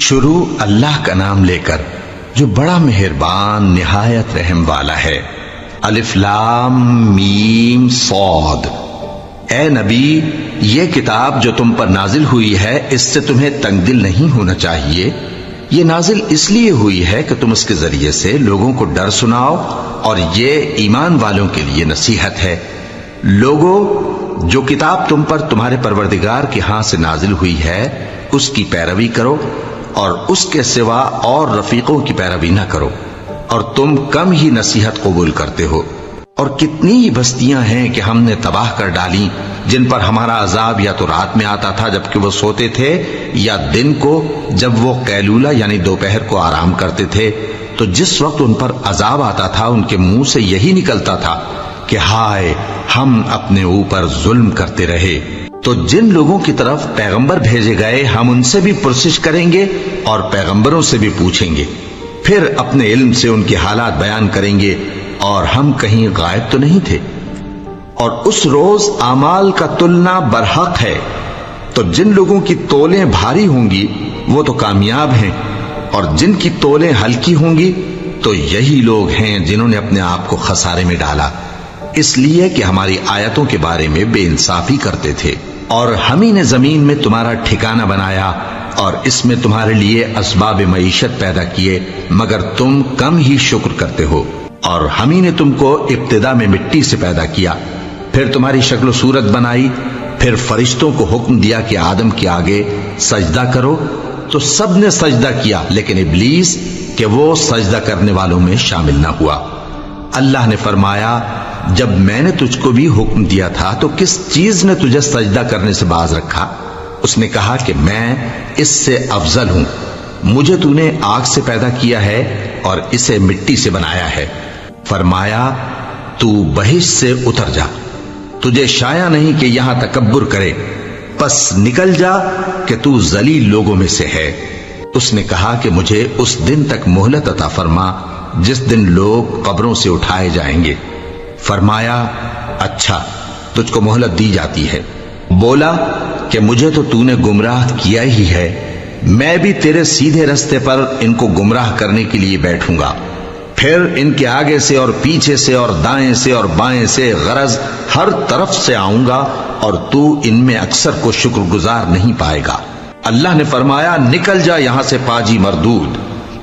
شروع اللہ کا نام لے کر جو بڑا مہربان نہایت رحم والا ہے۔ الف لام میم صاد۔ اے نبی، یہ کتاب جو تم پر نازل ہوئی ہے اس سے تمہیں تنگ دل نہیں ہونا چاہیے۔ یہ نازل اس لیے ہوئی ہے کہ تم اس کے ذریعے سے لوگوں کو ڈر سناؤ، اور یہ ایمان والوں کے لیے نصیحت ہے۔ لوگوں، جو کتاب تم پر تمہارے پروردگار کے ہاں سے نازل ہوئی ہے اس کی پیروی کرو، اور اس کے سوا اور رفیقوں کی پیروی نہ کرو، اور تم کم ہی نصیحت قبول کرتے ہو۔ اور کتنی ہی بستیاں ہیں کہ ہم نے تباہ کر ڈالی جن پر ہمارا عذاب یا تو رات میں آتا تھا جبکہ وہ سوتے تھے، یا دن کو جب وہ قیلولہ یعنی دوپہر کو آرام کرتے تھے، تو جس وقت ان پر عذاب آتا تھا ان کے منہ سے یہی نکلتا تھا کہ ہائے، ہم اپنے اوپر ظلم کرتے رہے۔ تو جن لوگوں کی طرف پیغمبر بھیجے گئے ہم ان سے بھی پرسش کریں گے اور پیغمبروں سے بھی پوچھیں گے، پھر اپنے علم سے ان کے حالات بیان کریں گے، اور ہم کہیں غائب تو نہیں تھے۔ اور اس روز اعمال کا تلنا برحق ہے، تو جن لوگوں کی تولیں بھاری ہوں گی وہ تو کامیاب ہیں، اور جن کی تولیں ہلکی ہوں گی تو یہی لوگ ہیں جنہوں نے اپنے آپ کو خسارے میں ڈالا، اس لیے کہ ہماری آیتوں کے بارے میں بے انصافی کرتے تھے۔ اور ہم ہی نے زمین میں تمہارا ٹھکانہ بنایا اور اس میں تمہارے لیے اسباب معیشت پیدا کیے، مگر تم کم ہی شکر کرتے ہو۔ اور ہم ہی نے تم کو ابتدا میں مٹی سے پیدا کیا، پھر تمہاری شکل و صورت بنائی، پھر فرشتوں کو حکم دیا کہ آدم کے آگے سجدہ کرو، تو سب نے سجدہ کیا لیکن ابلیس کہ وہ سجدہ کرنے والوں میں شامل نہ ہوا۔ اللہ نے فرمایا، جب میں نے تجھ کو بھی حکم دیا تھا تو کس چیز نے تجھے سجدہ کرنے سے باز رکھا؟ اس نے کہا کہ میں اس سے افضل ہوں، مجھے تو نے آگ سے پیدا کیا ہے اور اسے مٹی سے بنایا ہے۔ فرمایا، تو بہشت سے اتر جا، تجھے شایع نہیں کہ یہاں تکبر کرے، پس نکل جا کہ تو ذلیل لوگوں میں سے ہے۔ اس نے کہا کہ مجھے اس دن تک مہلت عطا فرما جس دن لوگ قبروں سے اٹھائے جائیں گے۔ فرمایا، اچھا، تجھ کو مہلت دی جاتی ہے۔ بولا کہ مجھے تو نے گمراہ کیا ہی ہے، میں بھی تیرے سیدھے رستے پر ان کو گمراہ کرنے کے لیے بیٹھوں گا، پھر ان کے آگے سے اور پیچھے سے اور دائیں سے اور بائیں سے، غرض ہر طرف سے آؤں گا، اور تو ان میں اکثر کو شکر گزار نہیں پائے گا۔ اللہ نے فرمایا، نکل جا یہاں سے پاجی مردود،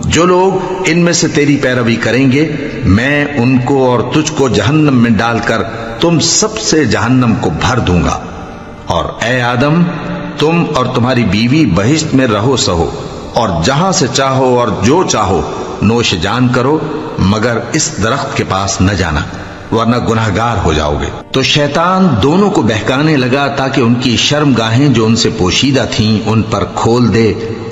جو لوگ ان میں سے تیری پیروی کریں گے میں ان کو اور تجھ کو جہنم میں ڈال کر تم سب سے جہنم کو بھر دوں گا۔ اور اے آدم، تم اور تمہاری بیوی بہشت میں رہو سہو، اور جہاں سے چاہو اور جو چاہو نوش جان کرو، مگر اس درخت کے پاس نہ جانا ورنہ گناہگار ہو جاؤ گے۔ تو شیطان دونوں کو بہکانے لگا تاکہ ان کی شرم گاہیں جو ان سے پوشیدہ تھیں ان پر کھول دے،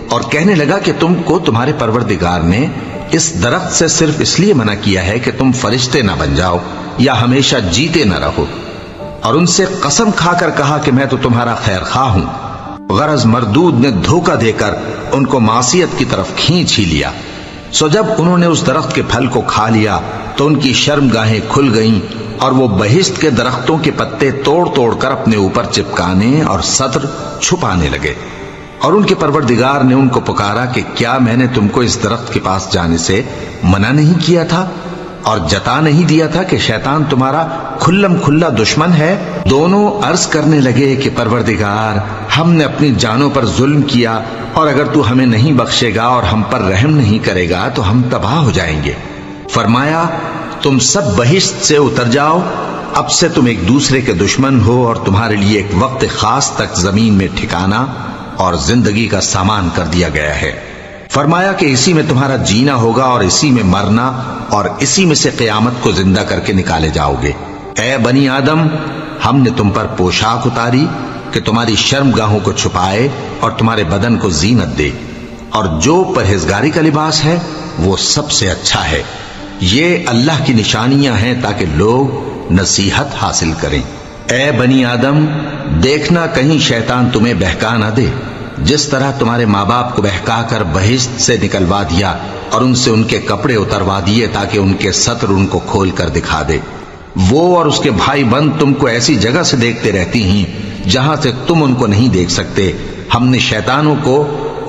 اور کہنے لگا کہ تم کو تمہارے پروردگار نے اس درخت سے صرف اس لیے منع کیا ہے کہ تم فرشتے نہ بن جاؤ یا ہمیشہ جیتے نہ رہو۔ اور ان سے قسم کھا کر کہا کہ میں تو تمہارا خیر خواہ ہوں۔ غرض مردود نے دھوکہ دے کر ان کو معصیت کی طرف کھینچ ہی لیا۔ سو جب انہوں نے اس درخت کے پھل کو کھا لیا تو ان کی شرم گاہیں کھل گئیں، اور وہ بہشت کے درختوں کے پتے توڑ توڑ کر اپنے اوپر چپکانے اور سطر چھپانے لگے۔ اور ان کے پروردگار نے ان کو پکارا کہ کیا میں نے تم کو اس درخت کے پاس جانے سے منع نہیں کیا تھا اور جتا نہیں دیا تھا کہ شیطان تمہارا کھلم کھلا دشمن ہے؟ دونوں عرض کرنے لگے کہ پروردگار، ہم نے اپنی جانوں پر ظلم کیا، اور اگر تو ہمیں نہیں بخشے گا اور ہم پر رحم نہیں کرے گا تو ہم تباہ ہو جائیں گے۔ فرمایا، تم سب بہشت سے اتر جاؤ، اب سے تم ایک دوسرے کے دشمن ہو، اور تمہارے لیے ایک وقت خاص تک زمین میں ٹھکانا اور زندگی کا سامان کر دیا گیا ہے۔ فرمایا کہ اسی میں تمہارا جینا ہوگا اور اسی میں مرنا، اور اسی میں سے قیامت کو زندہ کر کے نکالے جاؤ گے۔ اے بنی آدم، ہم نے تم پر پوشاک اتاری کہ تمہاری شرم گاہوں کو چھپائے اور تمہارے بدن کو زینت دے، اور جو پرہیزگاری کا لباس ہے وہ سب سے اچھا ہے۔ یہ اللہ کی نشانیاں ہیں تاکہ لوگ نصیحت حاصل کریں۔ اے بنی آدم، دیکھنا کہیں شیطان تمہیں بہکا نہ دے، جس طرح تمہارے ماں باپ کو بہکا کر بہشت سے نکلوا دیا اور ان سے ان کے کپڑے اتروا دیے تاکہ ان کے سطر ان کو کھول کر دکھا دے۔ وہ اور اس کے بھائی بند تم کو ایسی جگہ سے دیکھتے رہتی ہیں جہاں سے تم ان کو نہیں دیکھ سکتے۔ ہم نے شیطانوں کو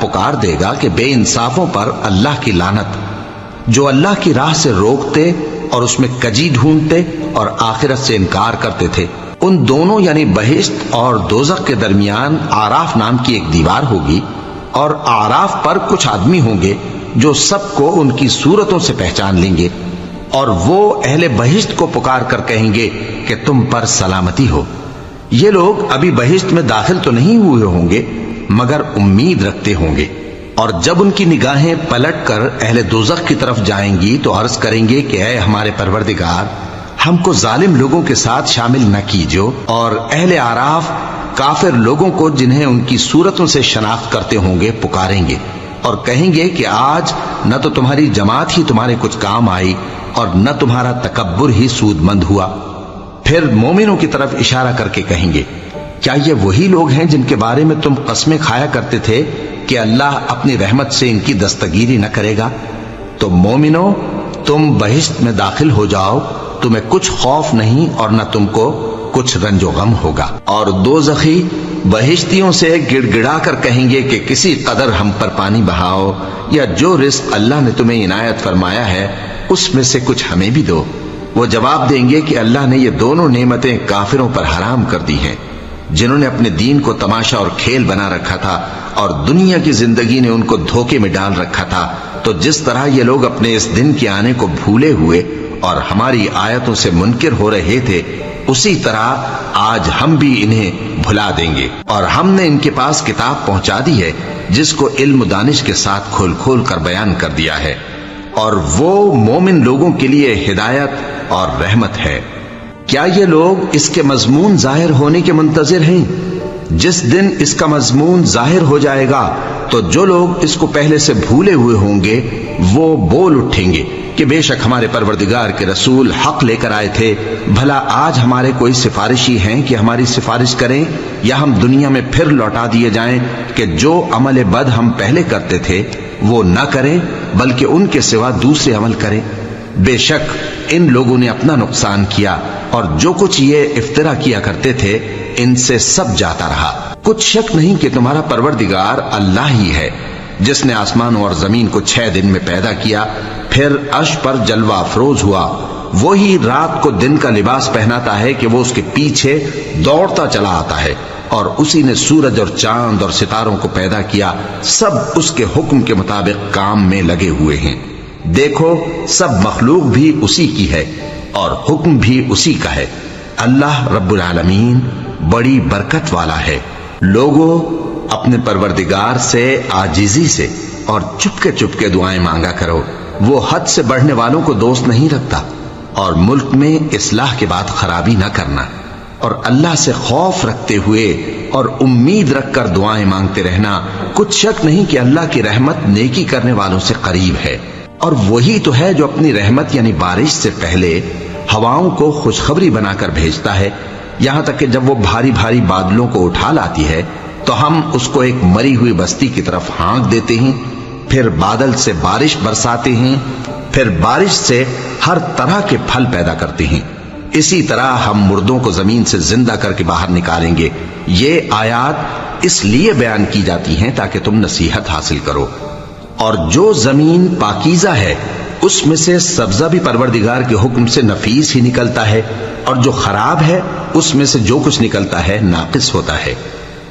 پکار دے گا کہ بے انصافوں پر اللہ کی لعنت، جو اللہ کی راہ سے روکتے اور اس میں کجی ڈھونڈتے اور آخرت سے انکار کرتے تھے۔ ان دونوں یعنی بہشت اور دوزخ کے درمیان آراف نام کی ایک دیوار ہوگی، اور آراف پر کچھ آدمی ہوں گے جو سب کو ان کی صورتوں سے پہچان لیں گے، اور وہ اہل بہشت کو پکار کر کہیں گے کہ تم پر سلامتی ہو۔ یہ لوگ ابھی بہشت میں داخل تو نہیں ہوئے ہوں گے مگر امید رکھتے ہوں گے، اور جب ان کی نگاہیں پلٹ کر اہل دوزخ کی طرف جائیں گی تو عرض کریں گے کہ اے ہمارے پروردگار، ہم کو ظالم لوگوں کے ساتھ شامل نہ کیجو۔ اور اہل آراف کافر لوگوں کو جنہیں ان کی صورتوں سے شناخت کرتے ہوں گے پکاریں گے اور کہیں گے کہ آج نہ تو تمہاری جماعت ہی تمہارے کچھ کام آئی اور نہ تمہارا تکبر ہی سود مند ہوا۔ پھر مومنوں کی طرف اشارہ کر کے کہیں گے، کیا یہ وہی لوگ ہیں جن کے بارے میں تم قسمیں کھایا کرتے تھے کہ اللہ اپنی رحمت سے ان کی دستگیری نہ کرے گا؟ تو مومنوں، تم بہشت میں داخل ہو جاؤ، تمہیں کچھ خوف نہیں اور نہ تم کو کچھ رنج و غم ہوگا۔ اور دوزخی بہشتیوں سے گڑ گڑا کر کہیں گے کہ کسی قدر ہم پر پانی بہاؤ، یا جو رزق اللہ نے تمہیں عنایت فرمایا ہے اس میں سے کچھ ہمیں بھی دو۔ وہ جواب دیں گے کہ اللہ نے یہ دونوں نعمتیں کافروں پر حرام کر دی ہیں، جنہوں نے اپنے دین کو تماشا اور کھیل بنا رکھا تھا اور دنیا کی زندگی نے ان کو دھوکے میں ڈال رکھا تھا۔ تو جس طرح یہ لوگ اپنے اس دن کے آنے کو بھولے ہوئے اور ہماری آیتوں سے منکر ہو رہے تھے، اسی طرح آج ہم بھی انہیں بھلا دیں گے۔ اور ہم نے ان کے پاس کتاب پہنچا دی ہے جس کو علم و دانش کے ساتھ کھول کھول کر بیان کر دیا ہے، اور وہ مومن لوگوں کے لیے ہدایت اور رحمت ہے۔ کیا یہ لوگ اس کے مضمون ظاہر ہونے کے منتظر ہیں؟ جس دن اس کا مضمون ظاہر ہو جائے گا تو جو لوگ اس کو پہلے سے بھولے ہوئے ہوں گے وہ بول اٹھیں گے کہ بے شک ہمارے پروردگار کے رسول حق لے کر آئے تھے، بھلا آج ہمارے کوئی سفارشی ہیں کہ ہماری سفارش کریں، یا ہم دنیا میں پھر لوٹا دیے جائیں کہ جو عمل بد ہم پہلے کرتے تھے وہ نہ کریں بلکہ ان کے سوا دوسرے عمل کریں۔ بے شک ان لوگوں نے اپنا نقصان کیا، اور جو کچھ یہ افترا کیا کرتے تھے ان سے سب جاتا رہا۔ کچھ شک نہیں کہ تمہارا پروردگار اللہ ہی ہے جس نے آسمانوں اور زمین کو 6 دن میں پیدا کیا، پھر عرش پر جلوہ افروز ہوا۔ وہی رات کو دن کا لباس پہناتا ہے کہ وہ اس کے پیچھے دوڑتا چلا آتا ہے، اور اسی نے سورج اور چاند اور ستاروں کو پیدا کیا، سب اس کے حکم کے مطابق کام میں لگے ہوئے ہیں۔ دیکھو سب مخلوق بھی اسی کی ہے اور حکم بھی اسی کا ہے۔ اللہ رب العالمین بڑی برکت والا ہے۔ لوگوں، اپنے پروردگار سے عاجزی سے اور چپ کے دعائیں مانگا کرو، وہ حد سے بڑھنے والوں کو دوست نہیں رکھتا، اور ملک میں اصلاح کے بعد خرابی نہ کرنا، اور اللہ سے خوف رکھتے ہوئے اور امید رکھ کر دعائیں مانگتے رہنا۔ کچھ شک نہیں کہ اللہ کی رحمت نیکی کرنے والوں سے قریب ہے، اور وہی تو ہے جو اپنی رحمت یعنی بارش سے پہلے ہواؤں کو خوشخبری بنا کر بھیجتا ہے، یہاں تک کہ جب وہ بھاری بھاری بادلوں کو اٹھا لاتی ہے تو ہم اس کو ایک مری ہوئی بستی کی طرف ہانک دیتے ہیں، پھر بادل سے بارش برساتے ہیں، پھر بارش سے ہر طرح کے پھل پیدا کرتے ہیں۔ اسی طرح ہم مردوں کو زمین سے زندہ کر کے باہر نکالیں گے۔ یہ آیات اس لیے بیان کی جاتی ہیں تاکہ تم نصیحت حاصل کرو۔ اور جو زمین پاکیزہ ہے اس میں سے سبزہ بھی پروردگار کے حکم سے نفیس ہی نکلتا ہے، اور جو خراب ہے اس میں سے جو کچھ نکلتا ہے ناقص ہوتا ہے۔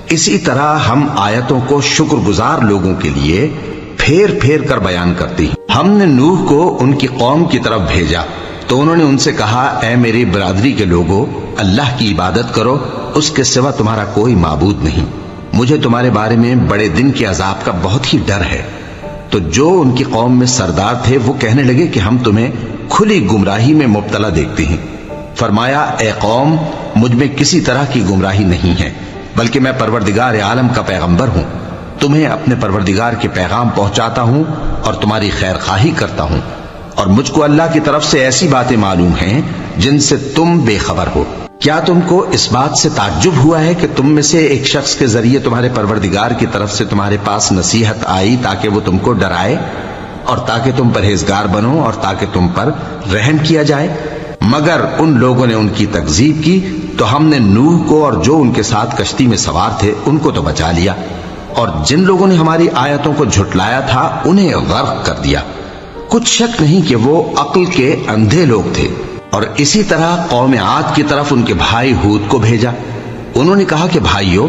اسی طرح ہم آیتوں کو شکر گزار لوگوں کے لیے پھیر پھیر کر بیان کرتے ہیں۔ ہم نے نوح کو ان کی قوم کی طرف بھیجا تو انہوں نے ان سے کہا، اے میری برادری کے لوگوں، اللہ کی عبادت کرو، اس کے سوا تمہارا کوئی معبود نہیں۔ مجھے تمہارے بارے میں بڑے دن کے عذاب کا بہت ہی ڈر ہے۔ تو جو ان کی قوم میں سردار تھے وہ کہنے لگے کہ ہم تمہیں کھلی گمراہی میں مبتلا دیکھتے ہیں۔ فرمایا، اے قوم، مجھ میں کسی طرح کی گمراہی نہیں ہے، بلکہ میں پروردگار عالم کا پیغمبر ہوں، تمہیں اپنے پروردگار کے پیغام پہنچاتا ہوں اور تمہاری خیر خواہی کرتا ہوں، اور مجھ کو اللہ کی طرف سے ایسی باتیں معلوم ہیں جن سے تم بے خبر ہو۔ کیا تم کو اس بات سے تعجب ہوا ہے کہ تم میں سے ایک شخص کے ذریعے تمہارے پروردگار کی طرف سے تمہارے پاس نصیحت آئی تاکہ وہ تم کو ڈرائے اور تاکہ تم پرہیزگار بنو اور تاکہ تم پر رحم کیا جائے؟ مگر ان لوگوں نے ان کی تکذیب کی تو ہم نے نوح کو اور جو ان کے ساتھ کشتی میں سوار تھے ان کو تو بچا لیا، اور جن لوگوں نے ہماری آیتوں کو جھٹلایا تھا انہیں غرق کر دیا۔ کچھ شک نہیں کہ وہ عقل کے اندھے لوگ تھے۔ اور اسی طرح قوم عاد کی طرف ان کے بھائی ہود کو بھیجا۔ انہوں نے کہا کہ بھائیو،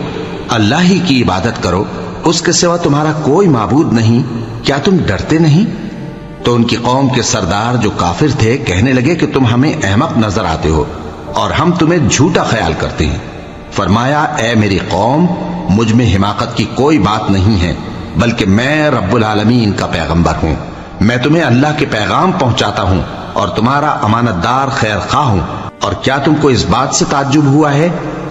اللہ ہی کی عبادت کرو، اس کے سوا تمہارا کوئی معبود نہیں، کیا تم ڈرتے نہیں؟ تو ان کی قوم کے سردار جو کافر تھے کہنے لگے کہ تم ہمیں احمق نظر آتے ہو اور ہم تمہیں جھوٹا خیال کرتے ہیں۔ فرمایا، اے میری قوم، مجھ میں حماقت کی کوئی بات نہیں ہے، بلکہ میں رب العالمین کا پیغمبر ہوں۔ میں تمہیں اللہ کے پیغام پہنچاتا ہوں اور تمہارا امانت دار خیر خواہ ہوں۔ اور کیا تم کو اس بات سے تعجب ہوا ہے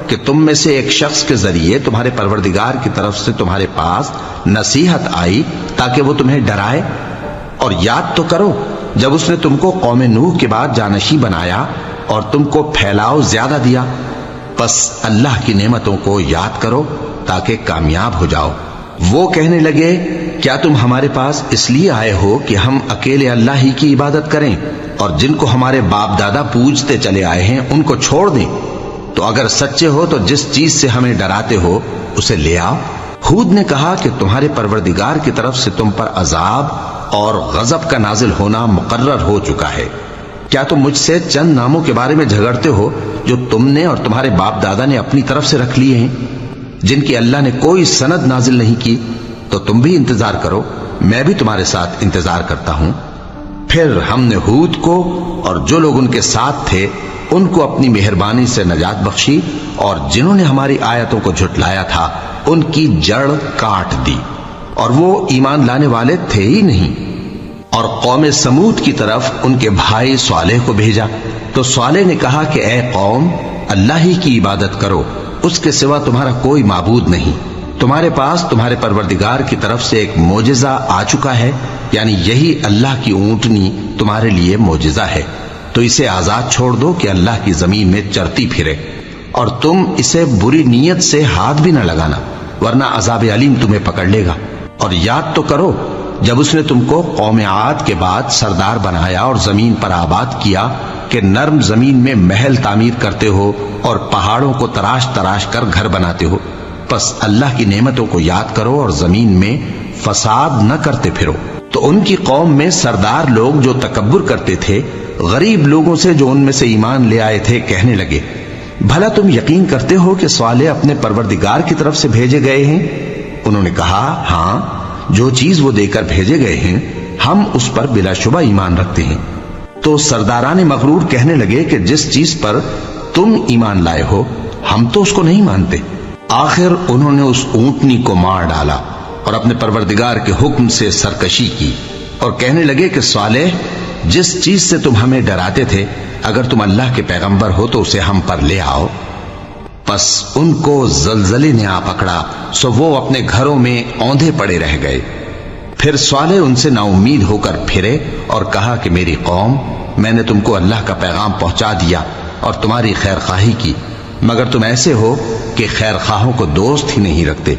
کہ تم میں سے ایک شخص کے ذریعے تمہارے پروردگار کی طرف سے تمہارے پاس نصیحت آئی تاکہ وہ تمہیں ڈرائے؟ اور یاد تو کرو جب اس نے تم کو قوم نوح کے بعد جانشین بنایا اور تم کو پھیلاؤ زیادہ دیا۔ بس اللہ کی نعمتوں کو یاد کرو تاکہ کامیاب ہو جاؤ۔ وہ کہنے لگے، کیا تم ہمارے پاس اس لیے آئے ہو کہ ہم اکیلے اللہ ہی کی عبادت کریں اور جن کو ہمارے باپ دادا پوجتے چلے آئے ہیں ان کو چھوڑ دیں؟ تو اگر سچے ہو تو جس چیز سے ہمیں ڈراتے ہو اسے لے آؤ۔ ہود نے کہا کہ تمہارے پروردگار کی طرف سے تم پر عذاب اور غضب کا نازل ہونا مقرر ہو چکا ہے۔ کیا تم مجھ سے چند ناموں کے بارے میں جھگڑتے ہو جو تم نے اور تمہارے باپ دادا نے اپنی طرف سے رکھ لیے ہیں، جن کی اللہ نے کوئی سند نازل نہیں کی؟ تو تم بھی انتظار کرو، میں بھی تمہارے ساتھ انتظار کرتا ہوں۔ پھر ہم نے ہود کو اور جو لوگ ان کے ساتھ تھے ان کو اپنی مہربانی سے نجات بخشی، اور جنہوں نے ہماری آیتوں کو جھٹلایا تھا ان کی جڑ کاٹ دی، اور وہ ایمان لانے والے تھے ہی نہیں۔ اور قوم سمود کی طرف ان کے بھائی صالح کو بھیجا، تو صالح نے کہا کہ اے قوم، اللہ ہی کی عبادت کرو، اس کے سوا تمہارا کوئی معبود نہیں۔ تمہارے پاس تمہارے پروردگار کی طرف سے ایک معجزہ آ چکا ہے، یعنی یہی اللہ کی اونٹنی تمہارے لیے معجزہ ہے، تو اسے آزاد چھوڑ دو کہ اللہ کی زمین میں چرتی پھرے، اور تم اسے بری نیت سے ہاتھ بھی نہ لگانا، ورنہ عذاب علیم تمہیں پکڑ لے گا۔ اور یاد تو کرو جب اس نے تم کو قوم عاد کے بعد سردار بنایا اور زمین پر آباد کیا کہ نرم زمین میں محل تعمیر کرتے ہو اور پہاڑوں کو تراش تراش کر گھر بناتے ہو۔ پس اللہ کی نعمتوں کو یاد کرو اور زمین میں فساد نہ کرتے پھرو۔ تو ان کی قوم میں سردار لوگ جو تکبر کرتے تھے غریب لوگوں سے جو ان میں سے ایمان لے آئے تھے کہنے لگے، بھلا تم یقین کرتے ہو کہ صالح اپنے پروردگار کی طرف سے بھیجے گئے ہیں؟ انہوں نے کہا، ہاں، جو چیز وہ دے کر بھیجے گئے ہیں ہم اس پر بلا شبہ ایمان رکھتے ہیں۔ تو سرداران مغرور کہنے لگے کہ جس چیز پر تم ایمان لائے ہو ہم تو اس کو نہیں مانتے۔ آخر انہوں نے اس اونٹنی کو مار ڈالا اور اپنے پروردگار کے حکم سے سرکشی کی، اور کہنے لگے کہ صالح، جس چیز سے تم ہمیں ڈراتے تھے اگر تم اللہ کے پیغمبر ہو تو اسے ہم پر لے آؤ۔ پس ان کو زلزلے نے آ پکڑا، سو وہ اپنے گھروں میں اوندھے پڑے رہ گئے۔ پھر صالح ان سے نا امید ہو کر پھرے اور کہا کہ میری قوم، میں نے تم کو اللہ کا پیغام پہنچا دیا اور تمہاری خیر خواہی کی، مگر تم ایسے ہو کہ خیر خواہوں کو دوست ہی نہیں رکھتے۔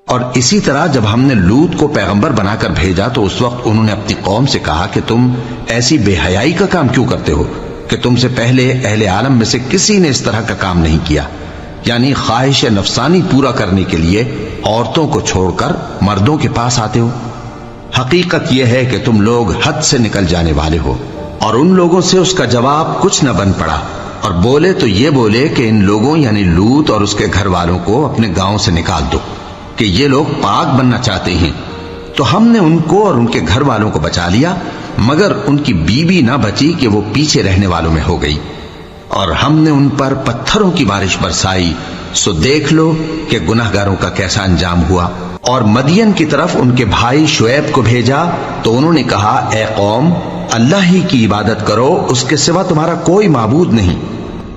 اور اسی طرح جب ہم نے لوط کو پیغمبر بنا کر بھیجا تو اس وقت انہوں نے اپنی قوم سے کہا کہ تم ایسی بے حیائی کا کام کیوں کرتے ہو کہ تم سے پہلے اہل عالم میں سے کسی نے اس طرح کا کام نہیں کیا، یعنی خواہش نفسانی پورا کرنے کے لیے عورتوں کو چھوڑ کر مردوں کے پاس آتے ہو۔ حقیقت یہ ہے کہ تم لوگ حد سے نکل جانے والے ہو۔ اور ان لوگوں سے اس کا جواب کچھ نہ بن پڑا، اور بولے تو یہ بولے کہ ان لوگوں یعنی لوط اور اس کے گھر والوں کو اپنے گاؤں سے نکال دو کہ یہ لوگ پاک بننا چاہتے ہیں۔ تو ہم نے ان کو اور ان کے گھر والوں کو بچا لیا، مگر ان کی بیوی نہ بچی کہ وہ پیچھے رہنے والوں میں ہو گئی، اور ہم نے ان پر پتھروں کی بارش برسائی، سو دیکھ لو کہ گناہگاروں کا کیسا انجام ہوا۔ اور مدین کی طرف ان کے بھائی شعیب کو بھیجا تو انہوں نے کہا، اے قوم، اللہ ہی کی عبادت کرو، اس کے سوا تمہارا کوئی معبود نہیں۔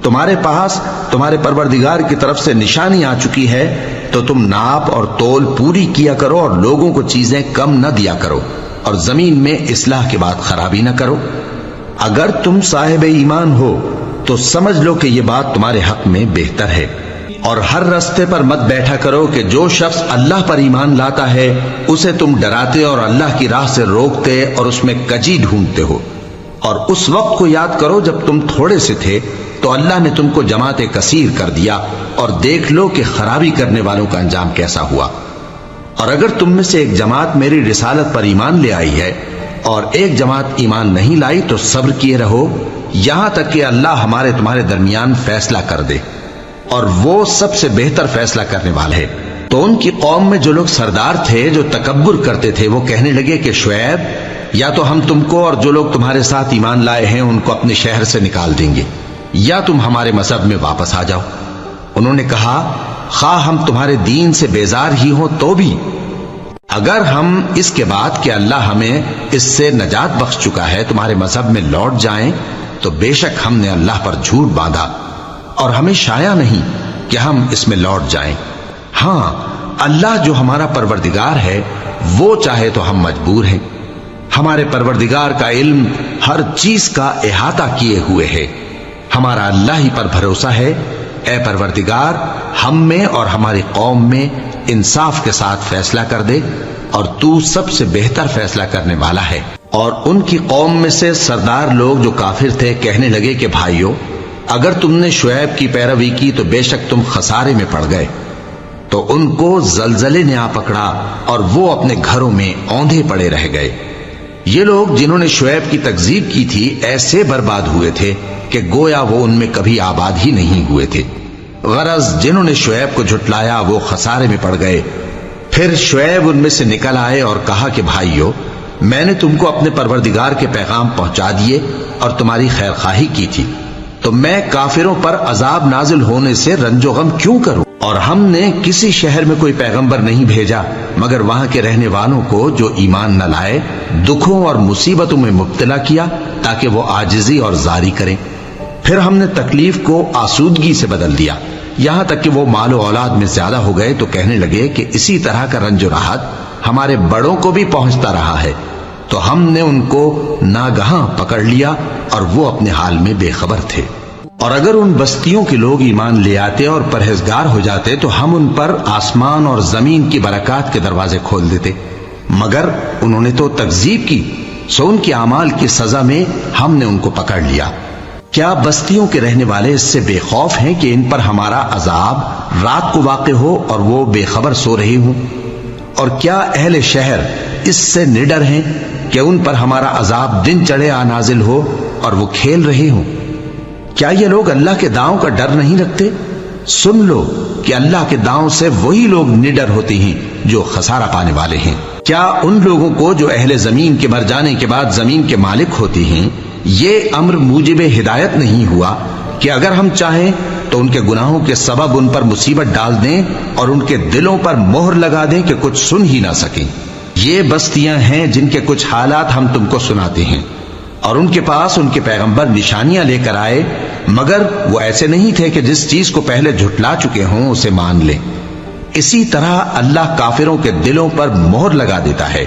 تمہارے پاس تمہارے پروردگار کی طرف سے نشانی آ چکی ہے، تو تم ناپ اور تول پوری کیا کرو اور لوگوں کو چیزیں کم نہ دیا کرو، اور زمین میں اصلاح کے بعد خرابی نہ کرو۔ اگر تم صاحب ایمان ہو تو سمجھ لو کہ یہ بات تمہارے حق میں بہتر ہے، اور ہر رستے پر مت بیٹھا کرو کہ جو شخص اللہ پر ایمان لاتا ہے اسے تم ڈراتے اور اللہ کی راہ سے روکتے اور اس میں کجی ڈھونڈتے ہو۔ اور اس وقت کو یاد کرو جب تم تھوڑے سے تھے تو تو اللہ نے تم کو جماعت کثیر کر دیا، اور دیکھ لو کہ خرابی کرنے والوں کا انجام کیسا ہوا۔ اور اگر تم میں سے ایک جماعت میری رسالت پر ایمان لے آئی ہے اور ایک جماعت ایمان نہیں لائی تو صبر کیے رہو یہاں تک کہ اللہ ہمارے تمہارے درمیان فیصلہ کر دے، اور وہ سب سے بہتر فیصلہ کرنے والے ہے۔ تو ان کی قوم میں جو لوگ سردار تھے، جو تکبر کرتے تھے، وہ کہنے لگے کہ شعیب، یا تو ہم تم کو اور جو لوگ تمہارے ساتھ ایمان لائے ہیں ان کو اپنے شہر سے نکال دیں گے، یا تم ہمارے مذہب میں واپس آ جاؤ۔ انہوں نے کہا، خواہ ہم تمہارے دین سے بیزار ہی ہوں تو بھی، اگر ہم اس کے بعد کہ اللہ ہمیں اس سے نجات بخش چکا ہے تمہارے مذہب میں لوٹ جائیں تو بے شک ہم نے اللہ پر جھوٹ باندھا، اور ہمیں شایع نہیں کہ ہم اس میں لوٹ جائیں۔ ہاں، اللہ جو ہمارا پروردگار ہے وہ چاہے تو ہم مجبور ہیں۔ ہمارے پروردگار کا علم ہر چیز کا احاطہ کیے ہوئے ہے۔ ہمارا اللہ ہی پر بھروسہ ہے۔ اے پروردگار، ہم میں اور ہماری قوم میں انصاف کے ساتھ فیصلہ کر دے، اور تو سب سے بہتر فیصلہ کرنے والا ہے۔ اور ان کی قوم میں سے سردار لوگ جو کافر تھے کہنے لگے کہ بھائیو، اگر تم نے شعیب کی پیروی کی تو بے شک تم خسارے میں پڑ گئے۔ تو ان کو زلزلے نے آ پکڑا اور وہ اپنے گھروں میں اوندھے پڑے رہ گئے۔ یہ لوگ جنہوں نے شعیب کی تکذیب کی تھی ایسے برباد ہوئے تھے کہ گویا وہ ان میں کبھی آباد ہی نہیں ہوئے تھے۔ غرض جنہوں نے شعیب کو جھٹلایا وہ خسارے میں پڑ گئے۔ پھر شعیب ان میں سے نکل آئے اور کہا کہ بھائیو، میں نے تم کو اپنے پروردگار کے پیغام پہنچا دیے اور تمہاری خیر خواہی کی تھی، تو میں کافروں پر عذاب نازل ہونے سے رنج و غم کیوں کروں؟ اور ہم نے کسی شہر میں کوئی پیغمبر نہیں بھیجا مگر وہاں کے رہنے والوں کو جو ایمان نہ لائے دکھوں اور مصیبتوں میں مبتلا کیا تاکہ وہ عاجزی اور زاری کریں۔ پھر ہم نے تکلیف کو آسودگی سے بدل دیا، یہاں تک کہ وہ مال و اولاد میں زیادہ ہو گئے تو کہنے لگے کہ اسی طرح کا رنج و راحت ہمارے بڑوں کو بھی پہنچتا رہا ہے۔ تو ہم نے ان کو ناگہاں پکڑ لیا اور وہ اپنے حال میں بے خبر تھے۔ اور اگر ان بستیوں کے لوگ ایمان لے آتے اور پرہیزگار ہو جاتے تو ہم ان پر آسمان اور زمین کی برکات کے دروازے کھول دیتے، مگر انہوں نے تو تکذیب کی، سو ان کے اعمال کی سزا میں ہم نے ان کو پکڑ لیا۔ کیا بستیوں کے رہنے والے اس سے بے خوف ہیں کہ ان پر ہمارا عذاب رات کو واقع ہو اور وہ بے خبر سو رہے ہوں؟ اور کیا اہل شہر اس سے نڈر ہیں کہ ان پر ہمارا عذاب دن چڑھے آ نازل ہو اور وہ کھیل رہے ہوں؟ کیا یہ لوگ اللہ کے داؤں کا ڈر نہیں رکھتے؟ سن لو کہ اللہ کے داؤں سے وہی لوگ نڈر ہوتے ہیں جو خسارہ پانے والے ہیں۔ کیا ان لوگوں کو جو اہل زمین کے مر جانے کے بعد زمین کے مالک ہوتے ہیں یہ امر موجب ہدایت نہیں ہوا کہ اگر ہم چاہیں تو ان کے گناہوں کے سبب ان پر مصیبت ڈال دیں اور ان کے دلوں پر مہر لگا دیں کہ کچھ سن ہی نہ سکیں؟ یہ بستیاں ہیں جن کے کچھ حالات ہم تم کو سناتے ہیں، اور ان کے پاس ان کے پیغمبر نشانیاں لے کر آئے، مگر وہ ایسے نہیں تھے کہ جس چیز کو پہلے جھٹلا چکے ہوں اسے مان لیں۔ اسی طرح اللہ کافروں کے دلوں پر مہر لگا دیتا ہے،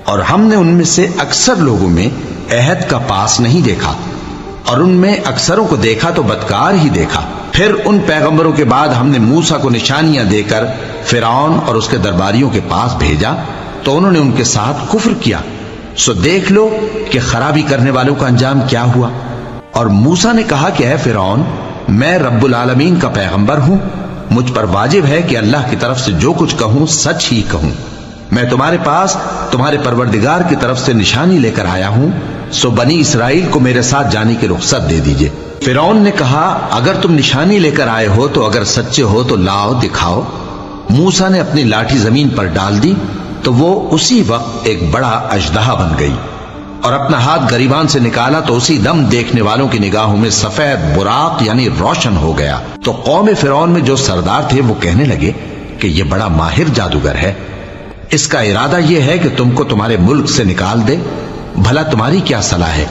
اور ہم نے ان میں سے اکثر لوگوں میں عہد کا پاس نہیں دیکھا، اور ان میں اکثروں کو دیکھا تو بدکار ہی دیکھا۔ پھر ان پیغمبروں کے بعد ہم نے موسیٰ کو نشانیاں دے کر فرعون اور اس کے درباریوں کے پاس بھیجا تو انہوں نے ان کے ساتھ کفر کیا، سو دیکھ لو کہ خرابی کرنے والوں کا انجام کیا ہوا۔ اور موسیٰ نے کہا کہ اے فرعون، میں رب العالمین کا پیغمبر ہوں، مجھ پر واجب ہے کہ اللہ کی طرف سے جو کچھ کہوں سچ ہی کہوں۔ میں تمہارے پاس تمہارے پروردگار کی طرف سے نشانی لے کر آیا ہوں، سو بنی اسرائیل کو میرے ساتھ جانے کی رخصت دے دیجئے۔ فرعون نے کہا اگر تم نشانی لے کر آئے ہو تو اگر سچے ہو تو لاؤ دکھاؤ۔ موسیٰ نے اپنی لاٹھی زمین پر ڈال دی تو وہ اسی وقت ایک بڑا اژدہا بن گئی، اور اپنا ہاتھ گریبان سے نکالا تو اسی دم دیکھنے والوں کی نگاہوں میں سفید براق یعنی روشن ہو گیا۔ تو قوم فرعون میں جو سردار تھے وہ کہنے لگے کہ یہ بڑا ماہر جادوگر ہے، اس کا ارادہ یہ ہے کہ تم کو تمہارے ملک سے نکال دے، بھلا تمہاری کیا صلاح ہے؟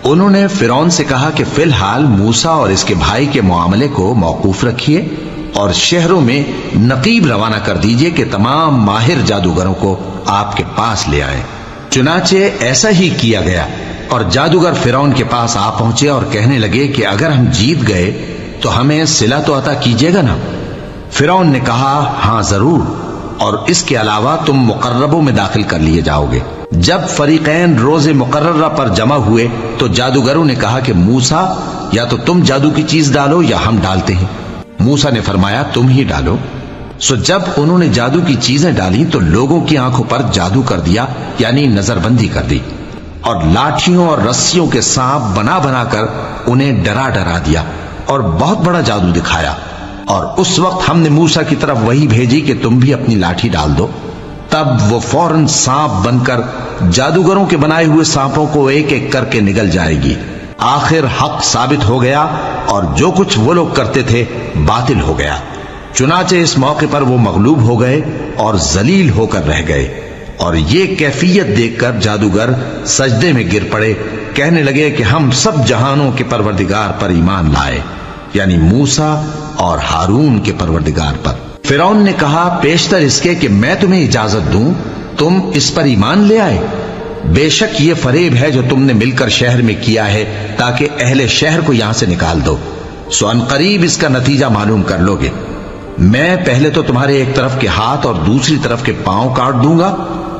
انہوں نے فرعون سے کہا کہ فی الحال موسیٰ اور اس کے بھائی کے معاملے کو موقوف رکھیے اور شہروں میں نقیب روانہ کر دیجئے کہ تمام ماہر جادوگروں کو آپ کے پاس لے آئیں۔ چنانچہ ایسا ہی کیا گیا، اور جادوگر فرعون کے پاس آ پہنچے اور کہنے لگے کہ اگر ہم جیت گئے تو ہمیں صلہ تو عطا کیجیے گا نا؟ فرعون نے کہا ہاں ضرور، اور اس کے علاوہ تم مقربوں میں داخل کر لیے جاؤ گے۔ جب فریقین روز مقررہ پر جمع ہوئے تو جادوگروں نے کہا کہ موسیٰ یا تو تم جادو کی چیز ڈالو یا ہم ڈالتے ہیں۔ موسیٰ نے فرمایا تم ہی ڈالو۔ سو جب انہوں نے جادو کی چیزیں ڈالی تو لوگوں کی آنکھوں پر جادو کر دیا، یعنی نظر بندی کر دی، اور لاٹھیوں اور رسیوں کے سانپ بنا بنا کر انہیں ڈرا ڈرا دیا اور بہت بڑا جادو دکھایا۔ اور اس وقت ہم نے موسیٰ کی طرف وحی بھیجی کہ تم بھی اپنی لاٹھی ڈال دو، تب وہ فوراً سانپ بن کر جادوگروں کے بنائے ہوئے سانپوں کو ایک ایک کر کے نگل جائے گی۔ آخر حق ثابت ہو گیا اور جو کچھ وہ لوگ کرتے تھے باطل ہو گیا۔ چنانچہ اس موقع پر وہ مغلوب ہو گئے اور ذلیل ہو کر رہ گئے، اور یہ کیفیت دیکھ کر جادوگر سجدے میں گر پڑے، کہنے لگے کہ ہم سب جہانوں کے پروردگار پر ایمان لائے، یعنی موسیٰ اور ہارون کے پروردگار پر۔ فرعون نے کہا پیشتر اس کے کہ میں تمہیں اجازت دوں تم اس پر ایمان لے آئے، بے شک یہ فریب ہے جو تم نے مل کر شہر میں کیا ہے تاکہ اہل شہر کو یہاں سے نکال دو، سو ان قریب اس کا نتیجہ معلوم کر لو گے۔ میں پہلے تو تمہارے ایک طرف کے ہاتھ اور دوسری طرف کے پاؤں کاٹ دوں گا،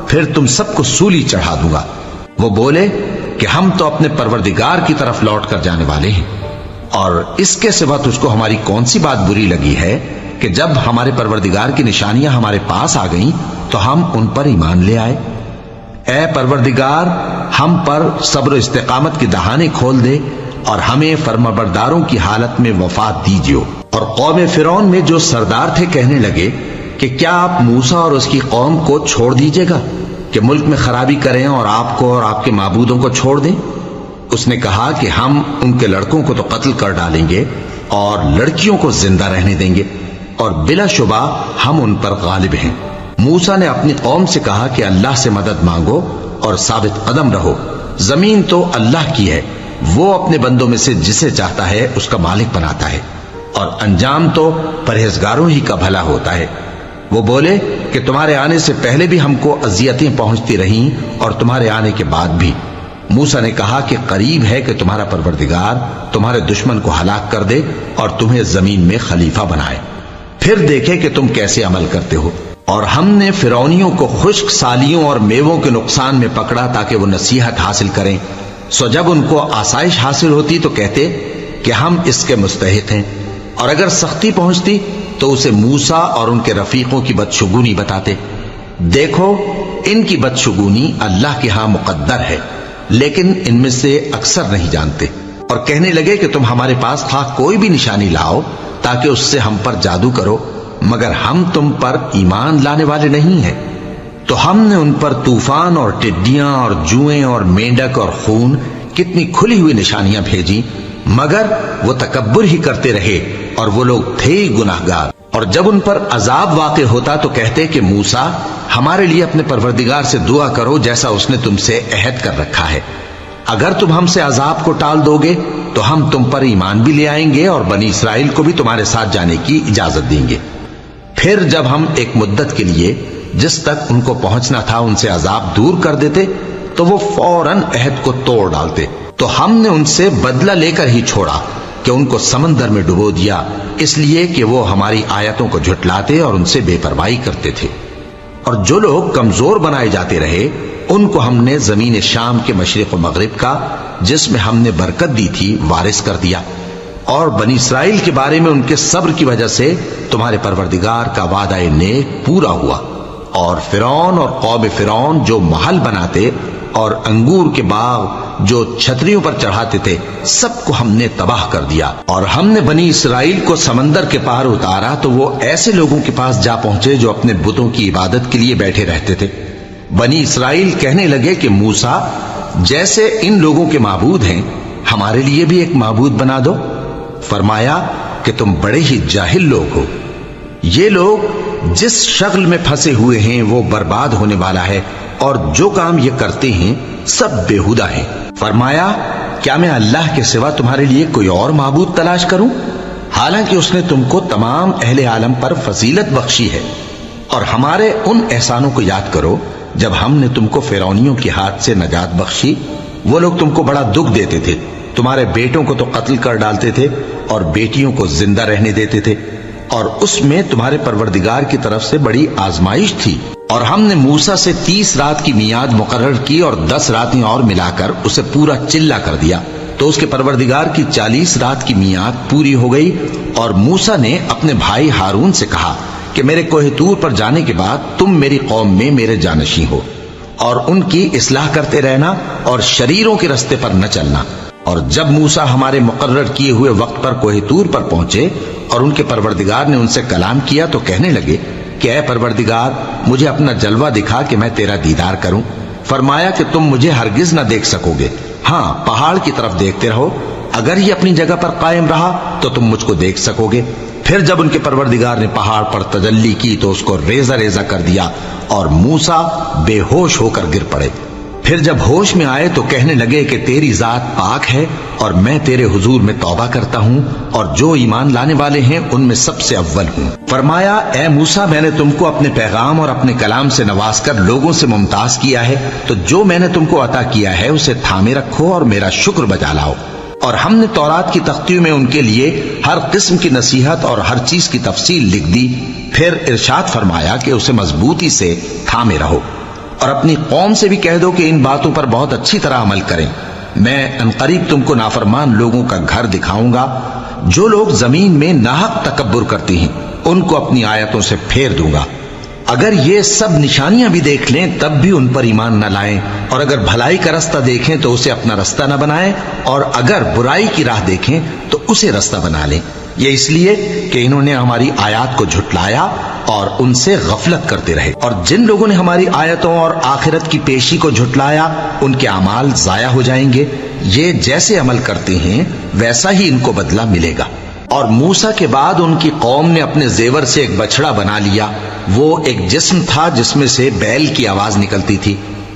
پھر تم سب کو سولی چڑھا دوں گا۔ وہ بولے کہ ہم تو اپنے پروردگار کی طرف لوٹ کر جانے والے ہیں، اور اس کے سوا تجھ کو ہماری کون سی بات بری لگی ہے کہ جب ہمارے پروردگار کی نشانیاں ہمارے پاس آ گئیں تو ہم ان پر ایمان لے آئے۔ اے پروردگار، ہم پر صبر و استقامت کی دہانے کھول دے اور ہمیں فرمانبرداروں کی حالت میں وفات دیجیو۔ اور قوم فرعون میں جو سردار تھے کہنے لگے کہ کیا آپ موسیٰ اور اس کی قوم کو چھوڑ دیجیے گا کہ ملک میں خرابی کریں اور آپ کو اور آپ کے معبودوں کو چھوڑ دیں؟ اس نے کہا کہ ہم ان کے لڑکوں کو تو قتل کر ڈالیں گے اور لڑکیوں کو زندہ رہنے دیں گے، اور بلا شبہ ہم ان پر غالب ہیں۔ موسیٰ نے اپنی قوم سے کہا کہ اللہ سے مدد مانگو اور ثابت قدم رہو، زمین تو اللہ کی ہے، وہ اپنے بندوں میں سے جسے چاہتا ہے اس کا مالک بناتا ہے، اور انجام تو پرہیزگاروں ہی کا بھلا ہوتا ہے۔ وہ بولے کہ تمہارے آنے سے پہلے بھی ہم کو اذیتیں پہنچتی رہیں اور تمہارے آنے کے بعد بھی۔ موسیٰ نے کہا کہ قریب ہے کہ تمہارا پروردگار تمہارے دشمن کو ہلاک کر دے اور تمہیں زمین میں خلیفہ بنائے، پھر دیکھے کہ تم کیسے عمل کرتے ہو۔ اور ہم نے فرعونیوں کو خشک سالیوں اور میووں کے نقصان میں پکڑا تاکہ وہ نصیحت حاصل کریں، سو جب ان کو آسائش حاصل ہوتی تو کہتے کہ ہم اس کے مستحق ہیں، اور اگر سختی پہنچتی تو اسے موسیٰ اور ان کے رفیقوں کی بدشگونی بتاتے۔ دیکھو ان کی بدشگونی اللہ کے ہاں مقدر ہے، لیکن ان میں سے اکثر نہیں جانتے۔ اور کہنے لگے کہ تم ہمارے پاس خواہ کوئی بھی نشانی لاؤ تاکہ اس سے ہم پر جادو کرو، مگر ہم تم پر ایمان لانے والے نہیں ہیں۔ تو ہم نے ان پر طوفان اور ٹڈیاں اور جوئیں اور مینڈک اور خون کتنی کھلی ہوئی نشانیاں بھیجی، مگر وہ تکبر ہی کرتے رہے اور وہ لوگ تھے ہی گناہگار۔ اور جب ان پر عذاب واقع ہوتا تو کہتے کہ موسیٰ ہمارے لیے اپنے پروردگار سے دعا کرو جیسا اس نے تم سے عہد کر رکھا ہے، اگر تم ہم سے عذاب کو ٹال دو گے تو ہم تم پر ایمان بھی لے آئیں گے اور بنی اسرائیل کو بھی تمہارے ساتھ جانے کی اجازت دیں گے۔ پھر جب ہم ایک مدت کے لیے جس تک ان کو پہنچنا تھا ان سے عذاب دور کر دیتے تو وہ فوراً عہد کو توڑ ڈالتے، تو ہم نے ان سے بدلہ لے کر ہی چھوڑا کہ ان کو سمندر میں ڈبو دیا، اس لیے کہ وہ ہماری آیتوں کو جھٹلاتے اور ان سے بے پرواہی کرتے تھے۔ اور جو لوگ کمزور بنائے جاتے رہے ان کو ہم نے زمین شام کے مشرق و مغرب کا جس میں ہم نے برکت دی تھی وارث کر دیا، اور بنی اسرائیل کے بارے میں ان کے صبر کی وجہ سے تمہارے پروردگار کا وعدہ نیک پورا ہوا۔ اور فرعون اور قوم فرعون جو محل بناتے اور انگور کے باغ جو چھتریوں پر چڑھاتے تھے سب کو ہم نے تباہ کر دیا۔ اور ہم نے بنی اسرائیل کو سمندر کے پار اتارا تو وہ ایسے لوگوں کے پاس جا پہنچے جو اپنے بتوں کی عبادت کے لیے بیٹھے رہتے تھے۔ بنی اسرائیل کہنے لگے کہ موسیٰ جیسے ان لوگوں کے معبود ہیں ہمارے لیے بھی ایک معبود بنا دو۔ فرمایا کہ تم بڑے ہی جاہل لوگ ہو، یہ لوگ جس شغل میں پھنسے ہوئے ہیں وہ برباد ہونے والا ہے، اور جو کام یہ کرتے ہیں سب بےہودہ ہیں۔ فرمایا کیا میں اللہ کے سوا تمہارے لیے کوئی اور معبود تلاش کروں، حالانکہ اس نے تم کو تمام اہل عالم پر فضیلت بخشی ہے۔ اور ہمارے ان احسانوں کو یاد کرو جب ہم نے تم کو فرعونیوں کے ہاتھ سے نجات بخشی، وہ لوگ تم کو بڑا دکھ دیتے تھے، تمہارے بیٹوں کو تو قتل کر ڈالتے تھے اور بیٹیوں کو زندہ رہنے دیتے تھے، اور اس میں تمہارے پروردگار کی طرف سے بڑی آزمائش تھی۔ اور ہم نے موسیٰ سے 30 رات کی میعاد مقرر کی اور 10 راتیں اور ملا کر اسے پورا چلہ کر دیا، تو اس کے پروردگار کی 40 رات کی میعاد پوری ہو گئی۔ اور موسیٰ نے اپنے بھائی ہارون سے کہا کہ میرے کوہ طور پر جانے کے بعد تم میری قوم میں میرے جانشین ہو، اور ان کی اصلاح کرتے رہنا اور شریروں کے رستے پر نہ چلنا۔ اور جب موسیٰ ہمارے مقرر کیے ہوئے وقت پر کوہ طور پر پہنچے اور ان کے پروردگار نے ان سے کلام کیا تو کہنے لگے کہ اے پروردگار، مجھے اپنا جلوہ دکھا کہ میں تیرا دیدار کروں۔ فرمایا کہ تم مجھے ہرگز نہ دیکھ سکو گے، ہاں پہاڑ کی طرف دیکھتے رہو، اگر یہ اپنی جگہ پر قائم رہا تو تم مجھ کو دیکھ سکو گے۔ پھر جب ان کے پروردگار نے پہاڑ پر تجلی کی تو اس کو ریزہ ریزہ کر دیا اور موسیٰ بے ہوش ہو کر گر پڑے۔ پھر جب ہوش میں آئے تو کہنے لگے کہ تیری ذات پاک ہے اور میں تیرے حضور میں توبہ کرتا ہوں اور جو ایمان لانے والے ہیں ان میں سب سے اول ہوں۔ فرمایا اے موسیٰ، میں نے تم کو اپنے پیغام اور اپنے کلام سے نواز کر لوگوں سے ممتاز کیا ہے، تو جو میں نے تم کو عطا کیا ہے اسے تھامے رکھو اور میرا شکر بجا لاؤ۔ اور ہم نے تورات کی تختیوں میں ان کے لیے ہر قسم کی نصیحت اور ہر چیز کی تفصیل لکھ دی۔ پھر ارشاد فرمایا کہ اسے مضبوطی سے تھامے رہو اور اپنی قوم سے بھی کہہ دو کہ ان باتوں پر بہت اچھی طرح عمل کریں۔ میں انقریب تم کو نافرمان لوگوں کا گھر دکھاؤں گا، جو لوگ زمین میں ناحق تکبر کرتے ہیں ان کو اپنی آیتوں سے پھیر دوں گا۔ اگر یہ سب نشانیاں بھی دیکھ لیں تب بھی ان پر ایمان نہ لائیں، اور اگر بھلائی کا رستہ دیکھیں تو اسے اپنا رستہ نہ بنائیں، اور اگر برائی کی راہ دیکھیں تو اسے رستہ بنا لیں۔ یہ اس لیے کہ انہوں نے ہماری آیات کو جھٹلایا اور ان سے غفلت کرتے رہے، اور جن لوگوں نے ہماری آیتوں اور آخرت کی پیشی کو جھٹلایا ان کے اعمال ضائع ہو جائیں گے۔ یہ جیسے عمل کرتے ہیں ویسا ہی ان کو بدلہ ملے گا۔ اور موسیٰ کے بعد ان کی قوم نے اپنے زیور سے ایک بچڑا بنا لیا، وہ ایک جسم تھا جس میں سے بیل کی آواز نکلتی تھی۔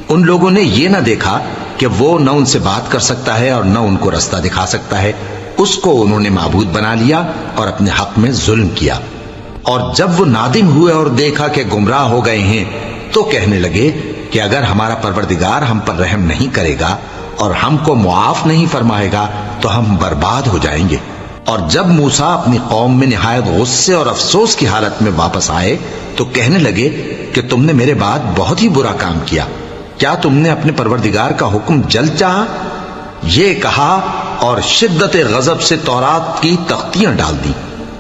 ان لوگوں نے یہ نہ دیکھا کہ وہ نہ ان سے بات کر سکتا ہے اور نہ ان کو رستہ دکھا سکتا ہے، اس کو انہوں نے معبود بنا لیا اور اپنے حق میں ظلم کیا۔ اور جب وہ نادم ہوئے اور دیکھا کہ گمراہ ہو گئے ہیں تو کہنے لگے کہ اگر ہمارا پروردگار ہم پر رحم نہیں کرے گا اور ہم کو معاف نہیں فرمائے گا تو ہم برباد ہو جائیں گے۔ اور جب موسیٰ اپنی قوم میں نہایت غصے اور افسوس کی حالت میں واپس آئے تو کہنے لگے کہ تم نے میرے بعد بہت ہی برا کام کیا، کیا تم نے اپنے پروردگار کا حکم جلد چاہا؟ یہ کہا اور شدت غضب سے تورات کی تختیاں ڈال دی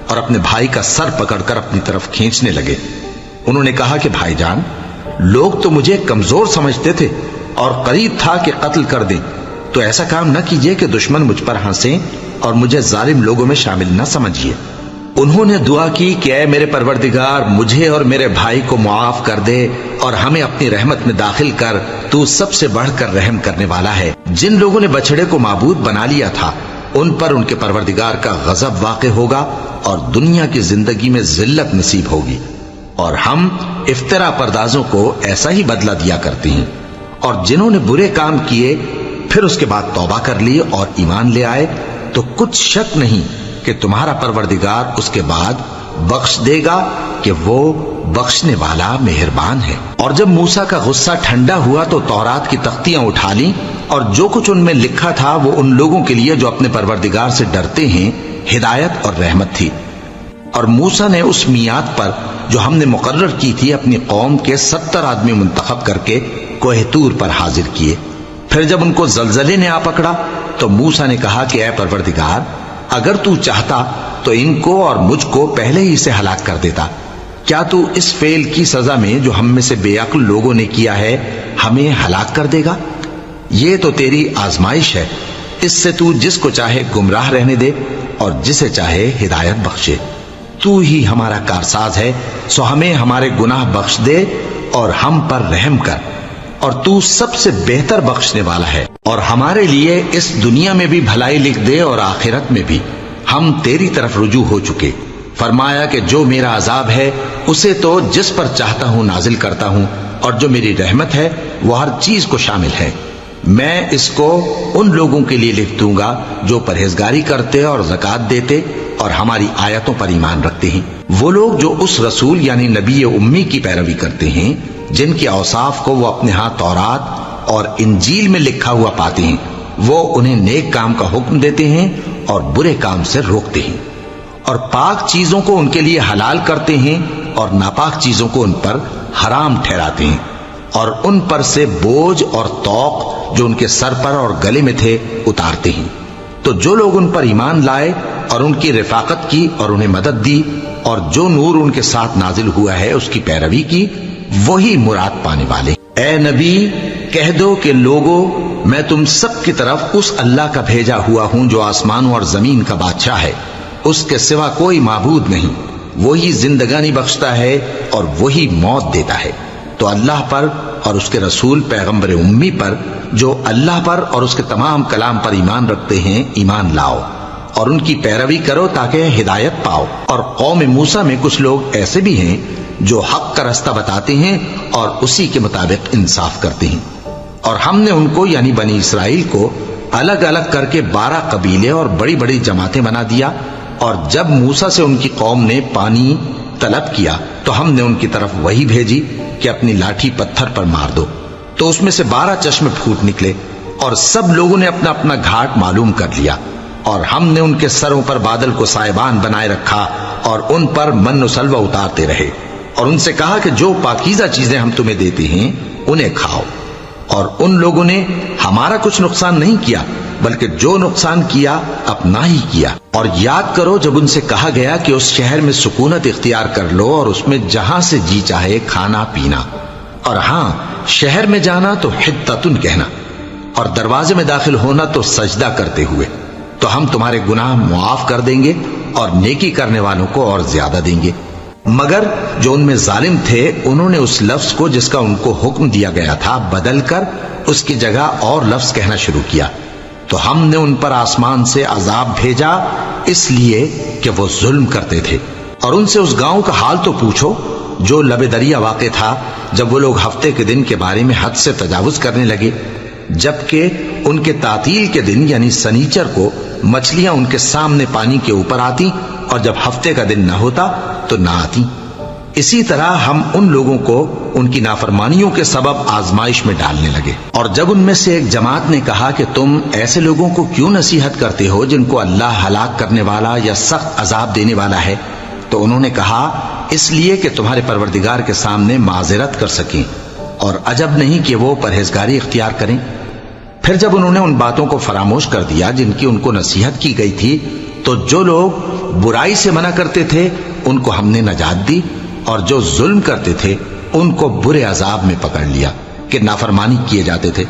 اور اپنے بھائی کا سر پکڑ کر اپنی طرف کھینچنے لگے۔ انہوں نے کہا کہ بھائی جان، لوگ تو مجھے کمزور سمجھتے تھے اور قریب تھا کہ قتل کر دیں، تو ایسا کام نہ کیجیے کہ دشمن مجھ پر ہنسیں اور مجھے ظالم لوگوں میں شامل نہ سمجھیے۔ انہوں نے دعا کی کہ اے میرے پروردگار، مجھے اور میرے بھائی کو معاف کر دے اور ہمیں اپنی رحمت میں داخل کر، تو سب سے بڑھ کر رحم کرنے والا ہے۔ جن لوگوں نے بچڑے کو معبود بنا لیا تھا ان پر ان کے پروردگار کا غضب واقع ہوگا اور دنیا کی زندگی میں ذلت نصیب ہوگی، اور ہم افترا پردازوں کو ایسا ہی بدلہ دیا کرتے ہیں۔ اور جنہوں نے برے کام کیے پھر اس کے بعد توبہ کر لی اور ایمان لے آئے تو کچھ شک نہیں کہ تمہارا پروردگار اس کے بعد بخش دے گا کہ وہ بخشنے والا مہربان ہے۔ اور جب موسیٰ کا غصہ ٹھنڈا ہوا تو تورات کی تختیاں اٹھا لیں، اور جو کچھ ان میں لکھا تھا وہ ان لوگوں کے لیے جو اپنے پروردگار سے ڈرتے ہیں ہدایت اور رحمت تھی۔ اور موسیٰ نے اس میعاد پر جو ہم نے مقرر کی تھی اپنی قوم کے 70 آدمی منتخب کر کے کوہ طور پر حاضر کیے۔ پھر جب ان کو زلزلے نے آ پکڑا تو موسیٰ نے کہا کہ اے پروردگار، اگر تو چاہتا تو ان کو اور مجھ کو پہلے ہی سے ہلاک کر دیتا۔ کیا تو اس فعل کی سزا میں جو ہم میں سے بے عقل لوگوں نے کیا ہے ہمیں ہلاک کر دے گا؟ یہ تو تیری آزمائش ہے، اس سے تو جس کو چاہے گمراہ رہنے دے اور جسے چاہے ہدایت بخشے۔ تو ہی ہمارا کارساز ہے، سو ہمیں ہمارے گناہ بخش دے اور ہم پر رحم کر، اور تو سب سے بہتر بخشنے والا ہے، اور ہمارے لیے اس دنیا میں بھی بھلائی لکھ دے اور آخرت میں بھی۔ ہم تیری طرف رجوع ہو چکے۔ فرمایا کہ جو میرا عذاب ہے اسے تو جس پر چاہتا ہوں نازل کرتا ہوں، اور جو میری رحمت ہے وہ ہر چیز کو شامل ہے۔ میں اس کو ان لوگوں کے لیے لکھ دوں گا جو پرہیزگاری کرتے اور زکوٰۃ دیتے اور ہماری آیتوں پر ایمان رکھتے ہیں۔ وہ لوگ جو اس رسول یعنی نبی امی کی پیروی کرتے ہیں جن کے اوصاف کو وہ اپنے ہاں تورات اور انجیل میں لکھا ہوا پاتے ہیں، وہ انہیں نیک کام کا حکم دیتے ہیں اور برے کام سے روکتے ہیں۔ اور پاک چیزوں کو ان کے لیے حلال کرتے ہیں اور ناپاک چیزوں کو ان پر حرام ٹھہراتے ہیں، اور ان پر سے بوجھ اور طوق جو ان کے سر پر اور گلے میں تھے اتارتے ہیں۔ تو جو لوگ ان پر ایمان لائے اور ان کی رفاقت کی اور انہیں مدد دی اور جو نور ان کے ساتھ نازل ہوا ہے اس کی پیروی کی، وہی مراد پانے والے۔ اے نبی کہہ دو کہ لوگو، میں تم سب کی طرف اس اللہ کا بھیجا ہوا ہوں جو آسمانوں اور زمین کا بادشاہ ہے، اس کے سوا کوئی معبود نہیں، وہی زندگانی بخشتا ہے اور وہی موت دیتا ہے۔ تو اللہ پر اور اس کے رسول پیغمبر امی پر جو اللہ پر اور اس کے تمام کلام پر ایمان رکھتے ہیں ایمان لاؤ اور ان کی پیروی کرو تاکہ ہدایت پاؤ۔ اور قوم موسیٰ میں کچھ لوگ ایسے بھی ہیں جو حق کا رستہ بتاتے ہیں اور اسی کے مطابق انصاف کرتے ہیں، اور ہم نے ان کو یعنی بنی اسرائیل کو الگ الگ کر کے 12 قبیلے اور بڑی بڑی جماعتیں بنا دیا، اور جب موسیٰ سے ان کی قوم نے پانی طلب کیا تو ہم نے ان کی طرف وہی بھیجی کہ اپنی لاٹھی پتھر پر مار دو، تو اس میں سے 12 چشمے پھوٹ نکلے، اور سب لوگوں نے اپنا اپنا گھاٹ معلوم کر لیا، اور ہم نے ان کے سروں پر بادل کو سائبان بنائے رکھا اور ان پر من و سلوہ اتارتے رہے، اور ان سے کہا کہ جو پاکیزہ چیزیں ہم تمہیں دیتے ہیں انہیں کھاؤ۔ اور ان لوگوں نے ہمارا کچھ نقصان نہیں کیا بلکہ جو نقصان کیا اپنا ہی کیا۔ اور یاد کرو جب ان سے کہا گیا کہ اس شہر میں سکونت اختیار کر لو اور اس میں جہاں سے جی چاہے کھانا پینا، اور ہاں شہر میں جانا تو حتتن کہنا، اور دروازے میں داخل ہونا تو سجدہ کرتے ہوئے، تو ہم تمہارے گناہ معاف کر دیں گے اور نیکی کرنے والوں کو اور زیادہ دیں گے۔ مگر جو ان میں ظالم تھے انہوں نے اس لفظ کو جس کا ان کو حکم دیا گیا تھا بدل کر اس کی جگہ اور لفظ کہنا شروع کیا، تو ہم نے ان پر آسمان سے عذاب بھیجا اس لیے کہ وہ ظلم کرتے تھے۔ اور ان سے اس گاؤں کا حال تو پوچھو جو لب دریا واقع تھا، جب وہ لوگ ہفتے کے دن کے بارے میں حد سے تجاوز کرنے لگے، جبکہ ان کے تعطیل کے دن یعنی سنیچر کو مچھلیاں ان کے سامنے پانی کے اوپر آتی اور جب ہفتے کا دن نہ ہوتا تو نہ آتی۔ اسی طرح ہم ان لوگوں کو ان کی نافرمانیوں کے سبب آزمائش میں ڈالنے لگے۔ اور جب ان میں سے ایک جماعت نے کہا کہ تم ایسے لوگوں کو کیوں نصیحت کرتے ہو جن کو اللہ ہلاک کرنے والا یا سخت عذاب دینے والا ہے، تو انہوں نے کہا اس لیے کہ تمہارے پروردگار کے سامنے معذرت کر سکیں، اور عجب نہیں کہ وہ پرہیزگاری اختیار کریں۔ پھر جب انہوں نے ان باتوں کو فراموش کر دیا جن کی ان کو نصیحت کی گئی تھی، تو جو لوگ برائی سے منع کرتے تھے ان کو ہم نے نجات دی، اور جو ظلم کرتے تھے ان کو برے عذاب میں پکڑ لیا کہ نافرمانی کیے جاتے تھے۔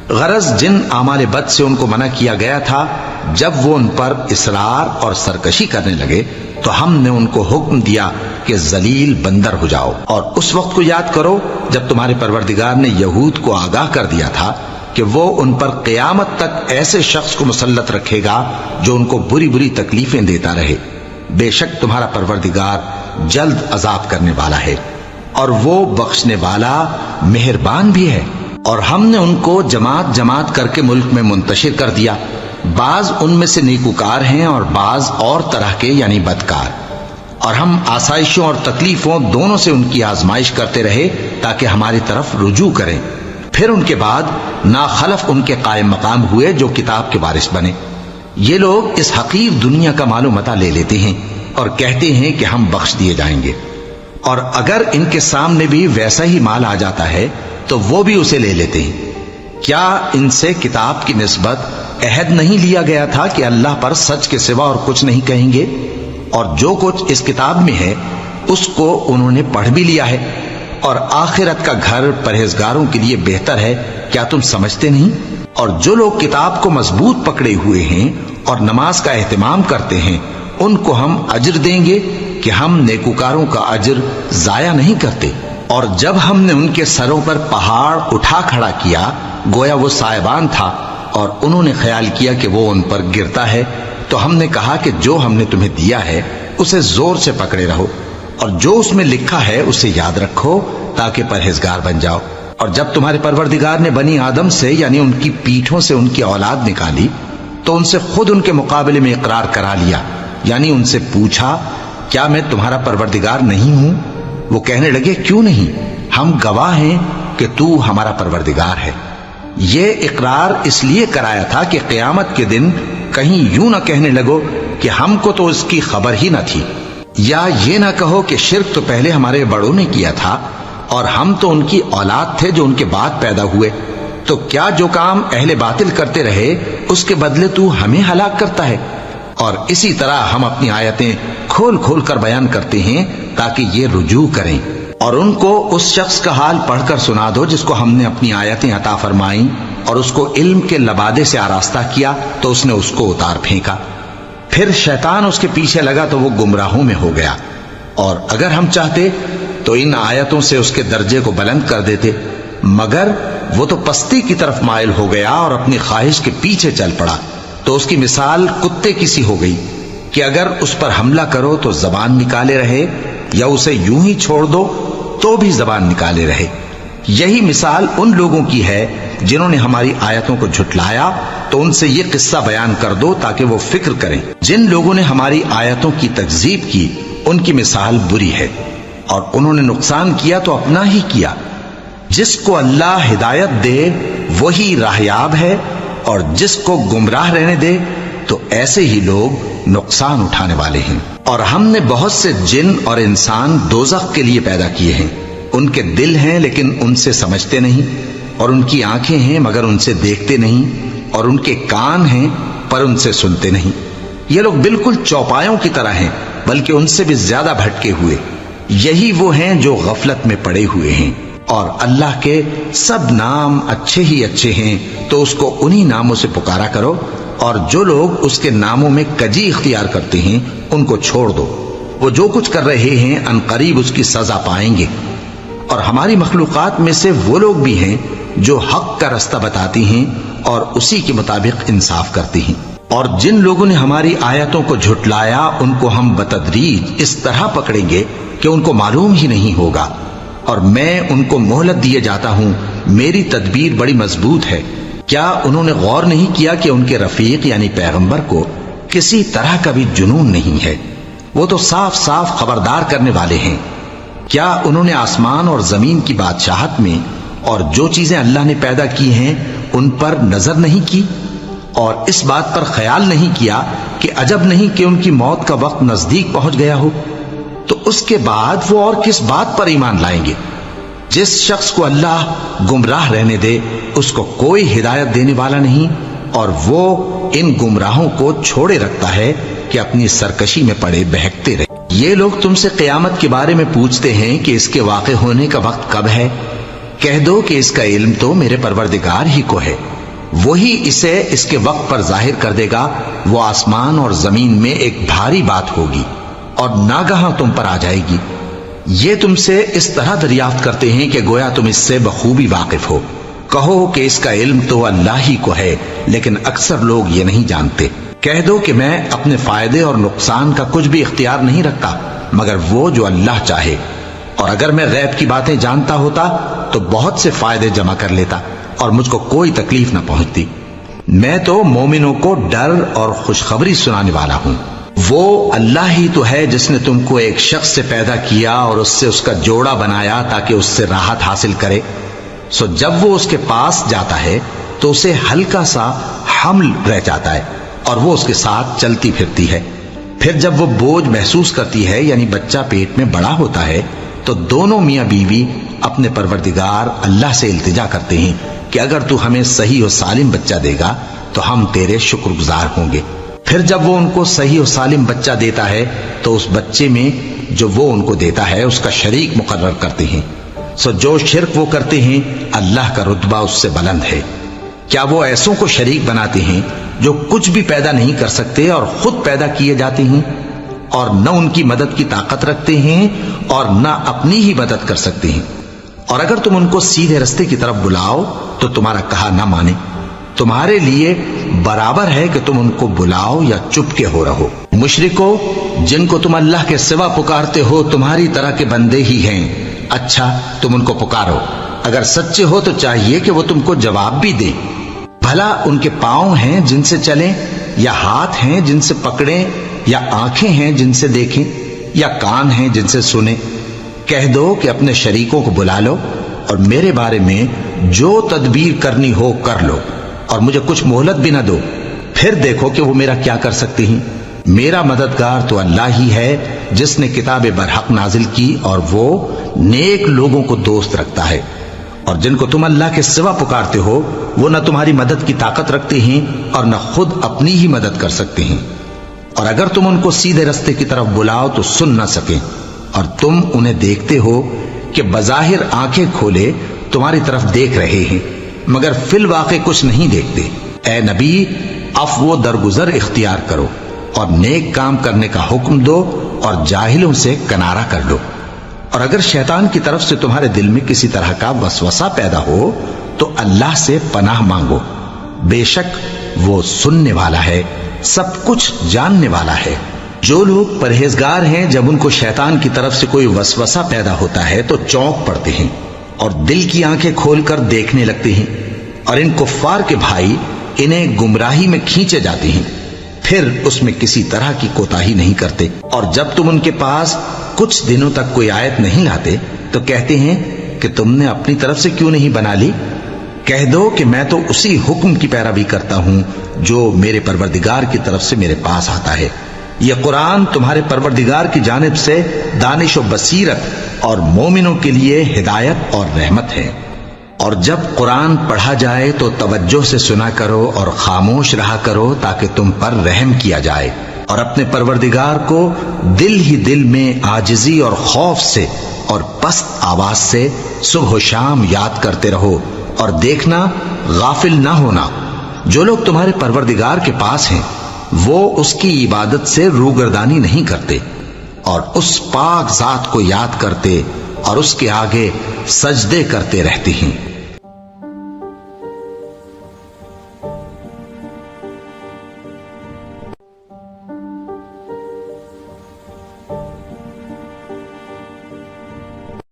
غرض جن اعمال بد سے ان کو منع کیا گیا تھا، جب وہ ان پر اصرار اور سرکشی کرنے لگے تو ہم نے ان کو حکم دیا کہ ذلیل بندر ہو جاؤ۔ اور اس وقت کو یاد کرو جب تمہارے پروردگار نے یہود کو آگاہ کر دیا تھا کہ وہ ان پر قیامت تک ایسے شخص کو مسلط رکھے گا جو ان کو بری بری تکلیفیں دیتا رہے۔ بے شک تمہارا پروردگار جلد عذاب کرنے والا ہے اور وہ بخشنے والا مہربان بھی ہے۔ اور ہم نے ان کو جماعت جماعت کر کے ملک میں منتشر کر دیا، بعض ان میں سے نیکوکار ہیں اور بعض اور طرح کے یعنی بدکار، اور ہم آسائشوں اور تکلیفوں دونوں سے ان کی آزمائش کرتے رہے تاکہ ہماری طرف رجوع کریں۔ پھر ان کے بعد ناخلف ان کے قائم مقام ہوئے جو کتاب کے وارث بنے۔ یہ لوگ اس حقیر دنیا کا مال و متاع لے لیتے ہیں اور کہتے ہیں کہ ہم بخش دیے جائیں گے، اور اگر ان کے سامنے بھی ویسا ہی مال آ جاتا ہے تو وہ بھی اسے لے لیتے ہیں۔ کیا ان سے کتاب کی نسبت عہد نہیں لیا گیا تھا کہ اللہ پر سچ کے سوا اور کچھ نہیں کہیں گے؟ اور جو کچھ اس کتاب میں ہے اس کو انہوں نے پڑھ بھی لیا ہے، اور آخرت کا گھر پرہیزگاروں کے لیے بہتر ہے، کیا تم سمجھتے نہیں؟ اور جو لوگ کتاب کو مضبوط پکڑے ہوئے ہیں اور نماز کا اہتمام کرتے ہیں ان کو ہم اجر دیں گے کہ ہم نیکوکاروں کا اجر ضائع نہیں کرتے۔ اور جب ہم نے ان کے سروں پر پہاڑ اٹھا کھڑا کیا گویا وہ سائبان تھا، اور انہوں نے خیال کیا کہ وہ ان پر گرتا ہے، تو ہم نے کہا کہ جو ہم نے تمہیں دیا ہے اسے زور سے پکڑے رہو، اور جو اس میں لکھا ہے اسے یاد رکھو تاکہ پرہیزگار بن جاؤ۔ اور جب تمہارے پروردگار نے بنی آدم سے یعنی ان کی پیٹھوں سے ان کی اولاد نکالی تو ان سے خود ان کے مقابلے میں اقرار کرا لیا، یعنی ان سے پوچھا کیا میں تمہارا پروردگار نہیں ہوں؟ وہ کہنے لگے کیوں نہیں، ہم گواہ ہیں کہ تو ہمارا پروردگار ہے۔ یہ اقرار اس لیے کرایا تھا کہ قیامت کے دن کہیں یوں نہ کہنے لگو کہ ہم کو تو اس کی خبر ہی نہ تھی، یا یہ نہ کہو کہ شرک تو پہلے ہمارے بڑوں نے کیا تھا اور ہم تو ان کی اولاد تھے جو ان کے بعد پیدا ہوئے، تو کیا جو کام اہل باطل کرتے رہے اس کے بدلے تو ہمیں ہلاک کرتا ہے؟ اور اسی طرح ہم اپنی آیتیں کھول کھول کر بیان کرتے ہیں تاکہ یہ رجوع کریں، اور ان کو اس شخص کا حال پڑھ کر سنا دو جس کو ہم نے اپنی آیتیں عطا فرمائیں اور اس کو علم کے لبادے سے آراستہ کیا تو اس نے اس کو اتار پھینکا، پھر شیطان اس کے پیچھے لگا تو وہ گمراہوں میں ہو گیا، اور اگر ہم چاہتے تو ان آیتوں سے اس کے درجے کو بلند کر دیتے، مگر وہ تو پستی کی طرف مائل ہو گیا اور اپنی خواہش کے پیچھے چل پڑا، تو اس کی مثال کتے کی سی ہو گئی کہ اگر اس پر حملہ کرو تو زبان نکالے رہے، یا اسے یوں ہی چھوڑ دو تو بھی زبان نکالے رہے۔ یہی مثال ان لوگوں کی ہے جنہوں نے ہماری آیتوں کو جھٹلایا، تو ان سے یہ قصہ بیان کر دو تاکہ وہ فکر کریں۔ جن لوگوں نے ہماری آیتوں کی تکذیب کی ان کی مثال بری ہے، اور انہوں نے نقصان کیا تو اپنا ہی کیا۔ جس کو اللہ ہدایت دے وہی راہیاب ہے، اور جس کو گمراہ رہنے دے تو ایسے ہی لوگ نقصان اٹھانے والے ہیں۔ اور ہم نے بہت سے جن اور انسان دوزخ کے لیے پیدا کیے ہیں، ان کے دل ہیں لیکن ان سے سمجھتے نہیں، اور ان کی آنکھیں ہیں مگر ان سے دیکھتے نہیں، اور ان کے کان ہیں پر ان سے سنتے نہیں۔ یہ لوگ بالکل چوپایوں کی طرح ہیں، بلکہ ان سے بھی زیادہ بھٹکے ہوئے۔ یہی وہ ہیں جو غفلت میں پڑے ہوئے ہیں، اور اللہ کے سب نام اچھے ہی اچھے ہیں، تو اس کو انہی ناموں سے پکارا کرو، اور جو لوگ اس کے ناموں میں کجی اختیار کرتے ہیں ان کو چھوڑ دو، وہ جو کچھ کر رہے ہیں ان قریب اس کی سزا پائیں گے۔ اور ہماری مخلوقات میں سے وہ لوگ بھی ہیں جو حق کا رستہ بتاتی ہیں اور اسی کے مطابق انصاف کرتی ہیں، اور جن لوگوں نے ہماری آیتوں کو جھٹلایا ان کو ہم بتدریج اس طرح پکڑیں گے کہ ان کو معلوم ہی نہیں ہوگا، اور میں ان کو مہلت دیے جاتا ہوں، میری تدبیر بڑی مضبوط ہے۔ کیا انہوں نے غور نہیں کیا کہ ان کے رفیق یعنی پیغمبر کو کسی طرح کا بھی جنون نہیں ہے، وہ تو صاف صاف خبردار کرنے والے ہیں۔ کیا انہوں نے آسمان اور زمین کی بادشاہت میں اور جو چیزیں اللہ نے پیدا کی ہیں ان پر نظر نہیں کی، اور اس بات پر خیال نہیں کیا کہ عجب نہیں کہ ان کی موت کا وقت نزدیک پہنچ گیا ہو؟ تو اس کے بعد وہ اور کس بات پر ایمان لائیں گے؟ جس شخص کو اللہ گمراہ رہنے دے اس کو کوئی ہدایت دینے والا نہیں، اور وہ ان گمراہوں کو چھوڑے رکھتا ہے کہ اپنی سرکشی میں پڑے بہکتے رہے۔ یہ لوگ تم سے قیامت کے بارے میں پوچھتے ہیں کہ اس کے واقع ہونے کا وقت کب ہے؟ کہہ دو کہ اس کا علم تو میرے پروردگار ہی کو ہے، وہی اسے اس کے وقت پر ظاہر کر دے گا۔ وہ آسمان اور زمین میں ایک بھاری بات ہوگی اور ناگہاں تم پر آ جائے گی۔ یہ تم سے اس طرح دریافت کرتے ہیں کہ گویا تم اس سے بخوبی واقف ہو۔ کہو کہ اس کا علم تو اللہ ہی کو ہے، لیکن اکثر لوگ یہ نہیں جانتے۔ کہہ دو کہ میں اپنے فائدے اور نقصان کا کچھ بھی اختیار نہیں رکھتا مگر وہ جو اللہ چاہے، اور اگر میں غیب کی باتیں جانتا ہوتا تو بہت سے فائدے جمع کر لیتا اور مجھ کو کوئی تکلیف نہ پہنچتی۔ میں تو مومنوں کو ڈر اور خوشخبری سنانے والا ہوں۔ وہ اللہ ہی تو ہے جس نے تم کو ایک شخص سے پیدا کیا اور اس سے اس کا جوڑا بنایا تاکہ اس سے راحت حاصل کرے، سو جب وہ اس کے پاس جاتا ہے تو اسے ہلکا سا حمل رہ جاتا ہے اور وہ اس کے ساتھ چلتی پھرتی ہے۔ پھر جب وہ بوجھ محسوس کرتی ہے یعنی بچہ پیٹ میں بڑا ہوتا ہے تو دونوں میاں بیوی اپنے پروردگار اللہ سے التجا کرتے ہیں کہ اگر تو ہمیں صحیح و سالم بچہ دے گا تو ہم تیرے شکر گزار ہوں گے۔ پھر جب وہ ان کو صحیح و سالم بچہ دیتا ہے تو اس بچے میں جو وہ ان کو دیتا ہے اس کا شریک مقرر کرتے ہیں، سو جو شرک وہ کرتے ہیں اللہ کا رتبہ اس سے بلند ہے۔ کیا وہ ایسوں کو شریک بناتے ہیں جو کچھ بھی پیدا نہیں کر سکتے اور خود پیدا کیے جاتے ہیں، اور نہ ان کی مدد کی طاقت رکھتے ہیں اور نہ اپنی ہی مدد کر سکتے ہیں؟ اور اگر تم ان کو سیدھے رستے کی طرف بلاؤ تو تمہارا کہا نہ مانے، تمہارے لیے برابر ہے کہ تم ان کو بلاؤ یا چپ کے ہو رہو۔ مشرکو، جن کو تم اللہ کے سوا پکارتے ہو تمہاری طرح کے بندے ہی ہیں، اچھا تم ان کو پکارو، اگر سچے ہو تو چاہیے کہ وہ تم کو جواب بھی دیں۔ بھلا ان کے پاؤں ہیں جن سے چلیں، یا ہاتھ ہیں جن سے پکڑیں، یا آنکھیں ہیں جن سے دیکھیں، یا کان ہیں جن سے سنیں؟ کہہ دو کہ اپنے شریکوں کو بلا لو اور میرے بارے میں جو تدبیر کرنی ہو کر لو، اور مجھے کچھ مہلت بھی نہ دو، پھر دیکھو کہ وہ میرا کیا کر سکتے ہیں۔ میرا مددگار تو اللہ ہی ہے جس نے کتاب برحق نازل کی اور وہ نیک لوگوں کو دوست رکھتا ہے۔ اور جن کو تم اللہ کے سوا پکارتے ہو وہ نہ تمہاری مدد کی طاقت رکھتے ہیں اور نہ خود اپنی ہی مدد کر سکتے ہیں، اور اگر تم ان کو سیدھے رستے کی طرف بلاؤ تو سن نہ سکیں، اور تم انہیں دیکھتے ہو کہ بظاہر آنکھیں کھولے تمہاری طرف دیکھ رہے ہیں مگر فی الواقع کچھ نہیں دیکھتے۔ اے نبی، عفو و درگزر اختیار کرو اور نیک کام کرنے کا حکم دو اور جاہلوں سے کنارہ کر لو۔ اور اگر شیطان کی طرف سے تمہارے دل میں کسی طرح کا وسوسہ پیدا ہو تو اللہ سے پناہ مانگو، بے شک وہ سننے والا ہے، سب کچھ جاننے والا ہے۔ جو لوگ پرہیزگار ہیں جب ان کو شیطان کی طرف سے کوئی وسوسہ پیدا ہوتا ہے تو چونک پڑتے ہیں اور دل کی آنکھیں کھول کر دیکھنے لگتے ہیں، اور ان کفار کے بھائی انہیں گمراہی میں کھینچے جاتے ہیں، پھر اس میں کسی طرح کی کوتاہی نہیں کرتے، اور جب تم ان کے پاس کچھ دنوں تک کوئی آیت نہیں لاتے تو کہتے ہیں کہ تم نے اپنی طرف سے کیوں نہیں بنا لی؟ کہہ دو کہ میں تو اسی حکم کی پیروی کرتا ہوں جو میرے پروردگار کی طرف سے میرے پاس آتا ہے۔ یہ قرآن تمہارے پروردگار کی جانب سے دانش و بصیرت اور مومنوں کے لیے ہدایت اور رحمت ہے۔ اور جب قرآن پڑھا جائے تو توجہ سے سنا کرو اور خاموش رہا کرو تاکہ تم پر رحم کیا جائے، اور اپنے پروردگار کو دل ہی دل میں عاجزی اور خوف سے اور پست آواز سے صبح و شام یاد کرتے رہو، اور دیکھنا غافل نہ ہونا، جو لوگ تمہارے پروردگار کے پاس ہیں وہ اس کی عبادت سے روگردانی نہیں کرتے اور اس پاک ذات کو یاد کرتے اور اس کے آگے سجدے کرتے رہتے ہیں۔